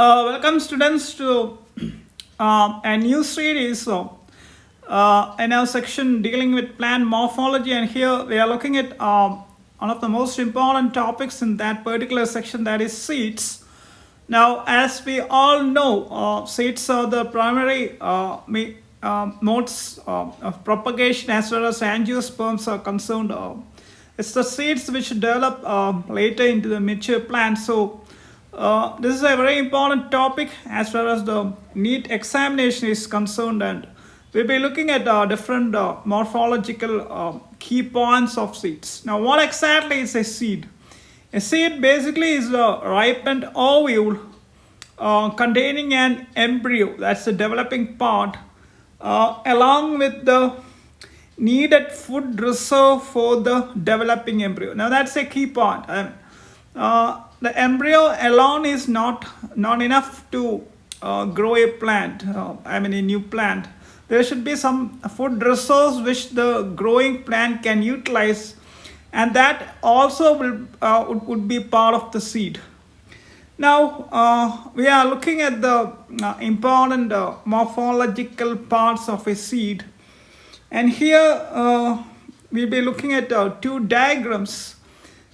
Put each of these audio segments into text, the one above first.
Welcome students to a new series in our section dealing with plant morphology, and here we are looking at one of the most important topics in that particular section, that is seeds. Now, as we all know, seeds are the primary modes of propagation as well as angiosperms are concerned. It's the seeds which develop later into the mature plant. So this is a very important topic as far as the NEET examination is concerned, and we'll be looking at different morphological key points of seeds. Now, what exactly is a seed? A seed basically is a ripened ovule containing an embryo, that's the developing part, along with the needed food reserve for the developing embryo. Now, that's a key point. The embryo alone is not enough to grow a plant, a new plant. There should be some food resource which the growing plant can utilize, and that also would be part of the seed. Now, we are looking at the important morphological parts of a seed, and here we'll be looking at two diagrams.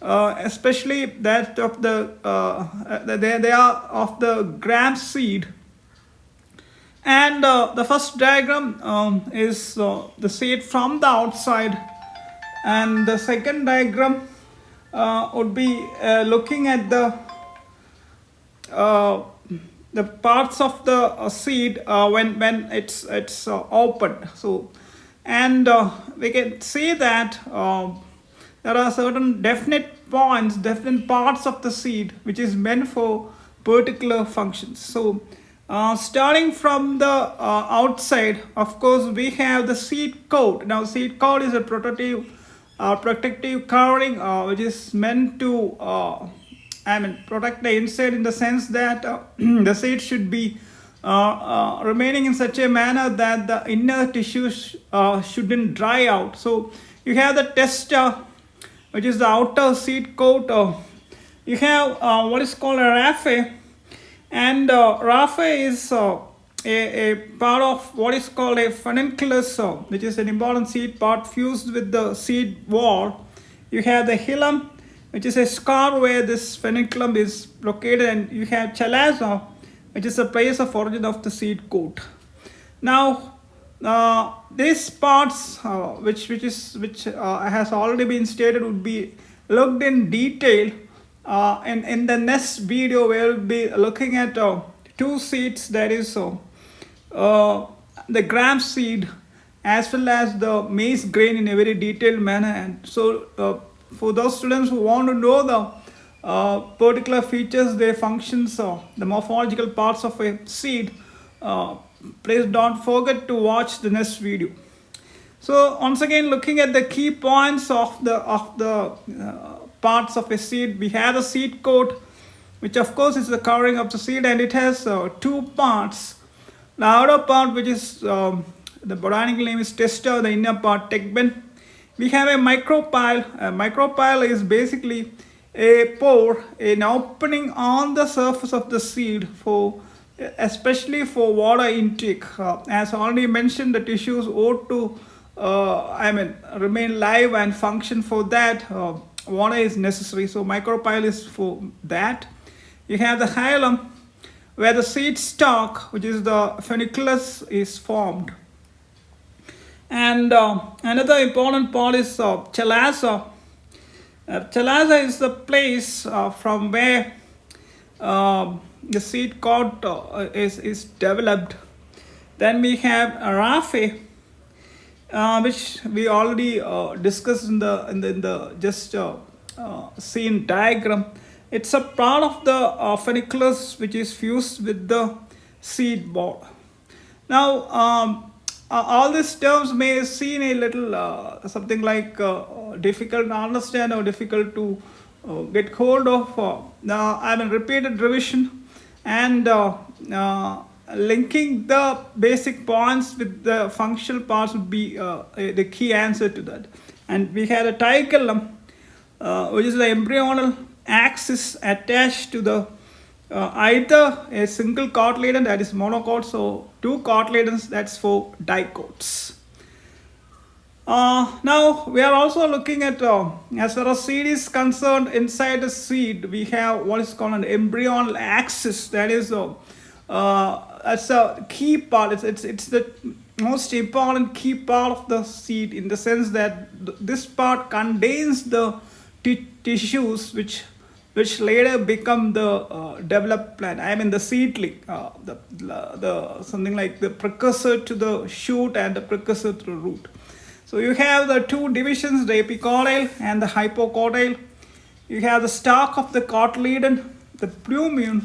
Especially that of they are of the gram seed, and the first diagram is the seed from the outside, and the second diagram would be looking at the parts of the seed when it's opened. So, and we can see that there are certain definite points, definite parts of the seed which is meant for particular functions. So starting from the outside, of course, we have the seed coat. Now, seed coat is a protective covering which is meant to protect the inside, in the sense that the seed should be remaining in such a manner that the inner tissues shouldn't dry out. So you have the Testa, which is the outer seed coat. You have what is called a Raphe, and Raphe is a part of what is called a Funiculus, which is an important seed part fused with the seed wall. You have the hilum, which is a scar where this funiculum is located, and you have Chalaza, which is the place of origin of the seed coat. Now, these parts which has already been stated would be looked in detail in the next video, where we'll be looking at two seeds, that is the gram seed as well as the maize grain, in a very detailed manner. And so for those students who want to know the particular features, their functions, the morphological parts of a seed, please don't forget to watch the next video. So once again, looking at the key points of the parts of a seed, we have the seed coat, which of course is the covering of the seed, and it has two parts. The outer part, which is the botanical name is Testa, the inner part Tegmen. We have a micropyle. A micropyle is basically a pore, an opening on the surface of the seed for especially for water intake. As already mentioned, the tissues ought to remain live and function. For that, water is necessary, so micropyle is for that. You have the hilum, where the seed stalk, which is the funiculus, is formed. And another important part is Chalaza. Chalaza is the place from where the seed coat is developed. Then we have Raphe, which we already discussed in the just seen diagram. It's a part of the funiculus which is fused with the seed ball. Now, all these terms may seem a little something like difficult to understand or difficult to get hold of. Repeated revision and linking the basic points with the functional parts would be the key answer to that. And we had a Tigellum, which is the embryonal axis attached to the either a single cotyledon, that is monocot, so two cotyledons, that's for dicots. Now we are also looking at as far as seed is concerned, inside the seed we have what is called an embryonal axis. That is as a key part. It's the most important key part of the seed, in the sense that this part contains the tissues which later become the developed plant. I mean the seedling, the something like the precursor to the shoot and the precursor to the root. So you have the two divisions, the epicotyle and the hypocotyle. You have the stalk of the cotyledon, the plumule,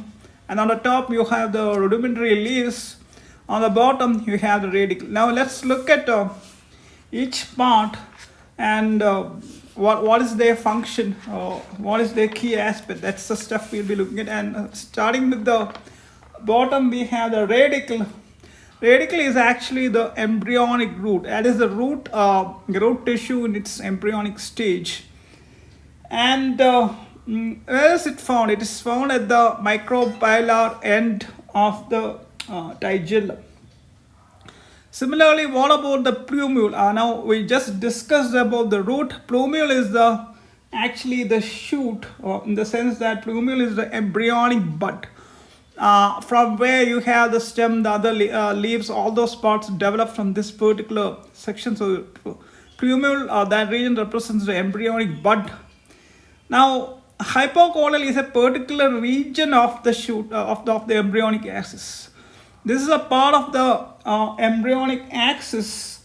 and on the top you have the rudimentary leaves. On the bottom you have the radicle. Now let's look at each part and what is their function, what is their key aspect. That's the stuff we'll be looking at. And starting with the bottom, we have the radicle. Radicle is actually the embryonic root. That is the root tissue in its embryonic stage. And where is it found? It is found at the micropylar end of the tigellum. Similarly, what about the plumule? Now we just discussed about the root. Plumule is actually the shoot, in the sense that plumule is the embryonic bud, from where you have the stem, the other leaves, all those parts develop from this particular section. So plumule, that region represents the embryonic bud. Now hypocotyle is a particular region of the shoot of the embryonic axis. This is a part of the embryonic axis,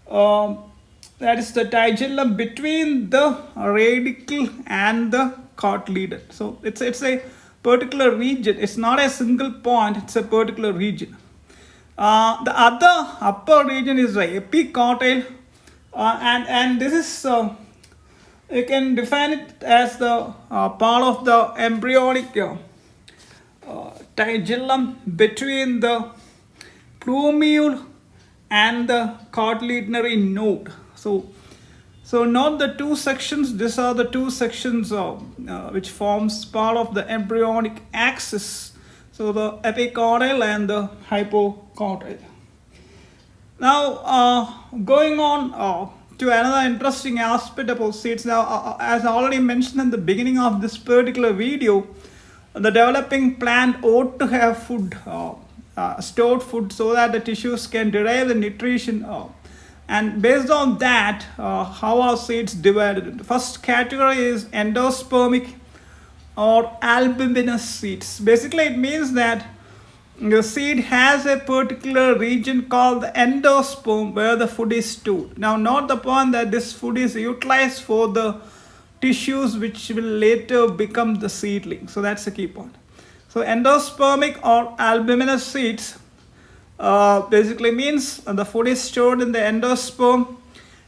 that is the tigellum between the radicle and the cotyledon. So it's a particular region. It's not a single point, it's a particular region. The other upper region is the epicotyle, and this is you can define it as the part of the embryonic tigellum between the plumule and the cotyledonary node. So not the two sections. These are the two sections which forms part of the embryonic axis. So the epicotyle and the hypocotyle. Now going on to another interesting aspect about seeds. Now as I already mentioned in the beginning of this particular video, the developing plant ought to have food, stored food, so that the tissues can derive the nutrition. And based on that, how are seeds divided? The first category is endospermic or albuminous seeds. Basically, it means that the seed has a particular region called the endosperm where the food is stored. Now, note the point that this food is utilized for the tissues which will later become the seedling. So that's the key point. So endospermic or albuminous seeds basically means the food is stored in the endosperm,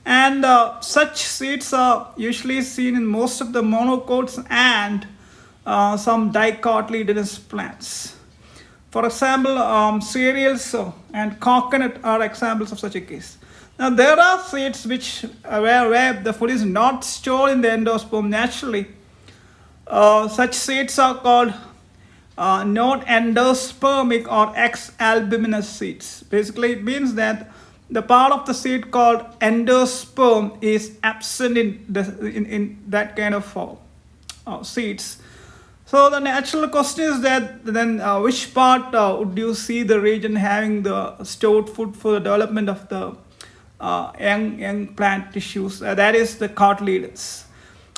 and such seeds are usually seen in most of the monocots and some dicotyledonous plants. For example, cereals and coconut are examples of such a case. Now there are seeds which where the food is not stored in the endosperm naturally. Such seeds are called non-endospermic or ex-albuminous seeds. Basically, it means that the part of the seed called endosperm is absent in that kind of seeds. So the natural question is that then which part would you see the region having the stored food for the development of the young plant tissues? That is the cotyledons.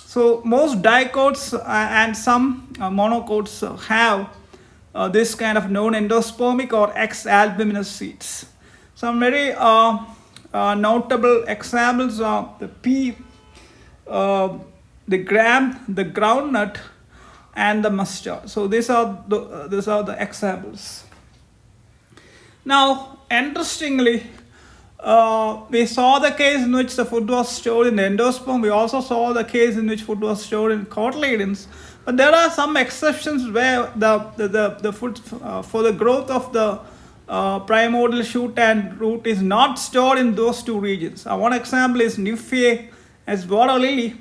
So most dicots and some monocots have this kind of non-endospermic or ex-albuminous seeds. Some very notable examples are the pea, the gram, the groundnut, and the mustard. So these are the examples. Now, interestingly, we saw the case in which the food was stored in the endosperm. We also saw the case in which food was stored in cotyledons. But there are some exceptions where the food for the growth of the primordial shoot and root is not stored in those two regions. One example is Nymphaea as water lily,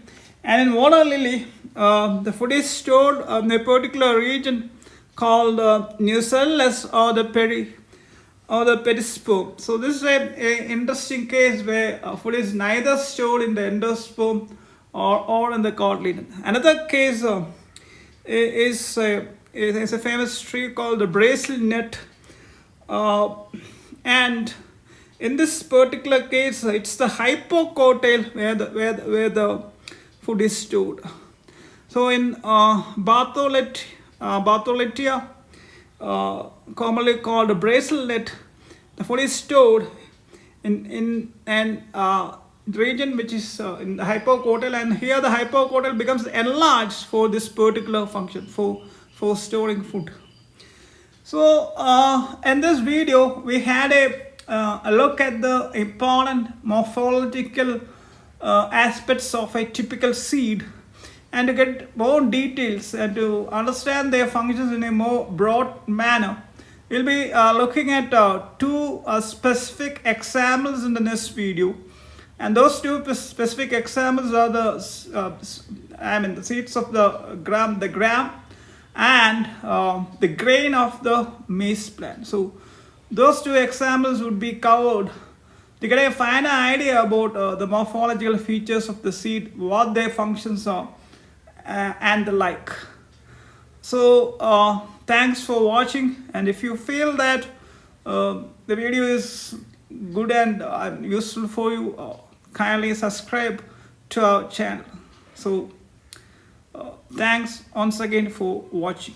And in water lily, the food is stored in a particular region called nucellus or the perisperm. So this is a interesting case where food is neither stored in the endosperm or in the cotyledon. Another case is a famous tree called the Brazil nut, and in this particular case, it's the hypocotyl where the food is stored. So in Bartholomew, commonly called Brazil nut, the food is stored in an region which is in the hypocotyl, and here the hypocotyl becomes enlarged for this particular function, for storing food. So in this video we had a look at the important morphological aspects of a typical seed, and to get more details and to understand their functions in a more broad manner, we'll be looking at two specific examples in the next video. And those two specific examples are the seeds of the gram and the grain of the maize plant. So those two examples would be covered to get a finer idea about the morphological features of the seed, what their functions are, and the like. So thanks for watching, and if you feel that the video is good and useful for you, kindly subscribe to our channel. So thanks once again for watching.